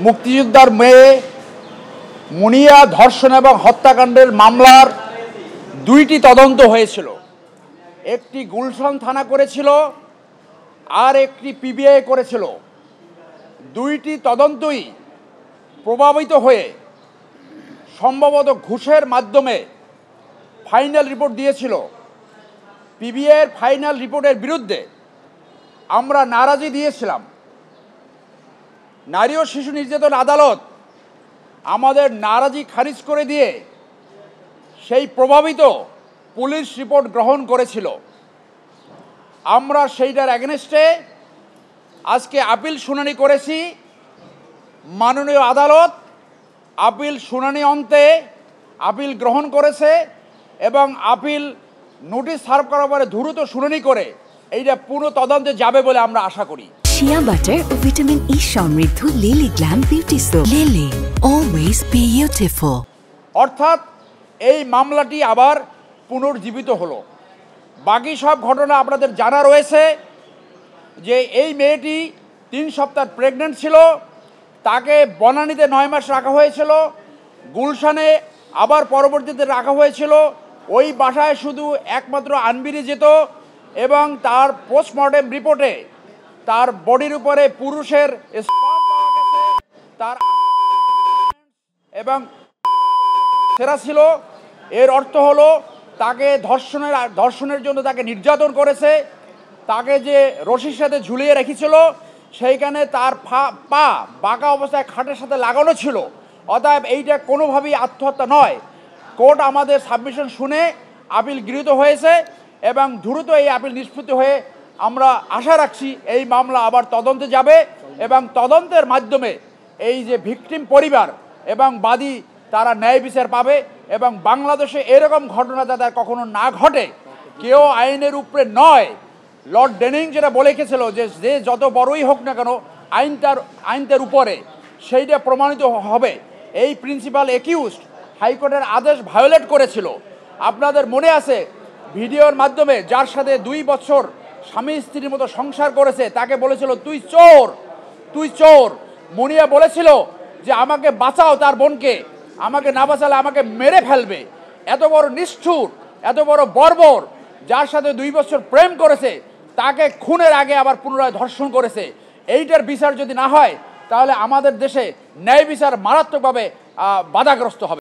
মুক্তিযোদ্ধার মেয়ে মুনিয়া ধর্ষণ এবং হত্যাকাণ্ডের মামলার দুইটি তদন্ত হয়েছিল। একটি গুলশান থানা করেছিল আর একটি পিবিআই করেছিল। দুইটি তদন্তই প্রভাবিত হয়ে সম্ভবত ঘুষের মাধ্যমে ফাইনাল রিপোর্ট দিয়েছিল। পিবিআইয়ের ফাইনাল রিপোর্টের বিরুদ্ধে আমরা নারাজি দিয়েছিলাম। নারী ও শিশু নির্যাতন আদালত আমাদের নারাজি খারিজ করে দিয়ে সেই প্রভাবিত পুলিশ রিপোর্ট গ্রহণ করেছিল। আমরা সেইটার এগেনস্টে আজকে আপিল শুনানি করেছি। মাননীয় আদালত আপিল শুনানি অন্তে আপিল গ্রহণ করেছে এবং আপিল নোটিশ সার্ভ করার পরে দ্রুত শুনানি করে এইটা পুরো তদন্তে যাবে বলে আমরা আশা করি। শিয়া বাটার ও ভিটামিন ই সমৃদ্ধ lily glam beauty soap. Lily, always beautiful. অর্থাৎ এই মামলাটি আবার পুনর্জীবিত হলো। বাকি সব ঘটনা আপনাদের জানা রয়েছে যে এই মেয়েটি 3 সপ্তাহ প্রেগনেন্ট ছিল, তাকে বনানীতে 9 মাস রাখা হয়েছিল, গুলশানে আবার পরবর্তীতে রাখা হয়েছিল। ওই বাসায় শুধু একমাত্র আনবিরি যেত এবং তার পোস্টমর্টেম রিপোর্টে তার বডির উপরে পুরুষের স্পার্ম পাওয়া গেছে, তার এবং সেরা ছিল। এর অর্থ হলো তাকে ধর্ষণের জন্য তাকে নির্যাতন করেছে। তাকে যে রশির সাথে ঝুলিয়ে রেখেছিল সেইখানে তার পা বাঁকা অবস্থায় খাটের সাথে লাগানো ছিল। অতএব এইটা কোনোভাবেই আত্মহত্যা নয়। কোর্ট আমাদের সাবমিশন শুনে আপিল গৃহীত হয়েছে এবং দ্রুত এই আপিল নিষ্পত্তি হয়ে আমরা আশা রাখছি এই মামলা আবার তদন্তে যাবে এবং তদন্তের মাধ্যমে এই যে ভিকটিম পরিবার এবং বাদী তারা ন্যায় বিচার পাবে এবং বাংলাদেশে এরকম ঘটনা যাতে আর কখনো না ঘটে। কেউ আইনের উপরে নয়। লর্ড ডেনিং যেটা বলে গেছিল যে যত বড়ই হোক না কেন আইনটার উপরে, সেইটা প্রমাণিত হবে। এই প্রিন্সিপাল একিউজড হাইকোর্টের আদেশ ভায়োলেট করেছিল। আপনাদের মনে আছে ভিডিওর মাধ্যমে যার সাথে 2 বছর স্বামী স্ত্রীর মতো সংসার করেছে তাকে বলেছিল তুই চোর, তুই চোর। মুনিয়া বলেছিল যে আমাকে বাঁচাও, তার বোনকে, আমাকে না বাঁচালে আমাকে মেরে ফেলবে। এত বড় নিষ্ঠুর, এত বড় বর্বর, যার সাথে 2 বছর প্রেম করেছে তাকে খুনের আগে আবার পুনরায় ধর্ষণ করেছে। এইটার বিচার যদি না হয় তাহলে আমাদের দেশে ন্যায় বিচার মারাত্মকভাবে বাধাগ্রস্ত হবে।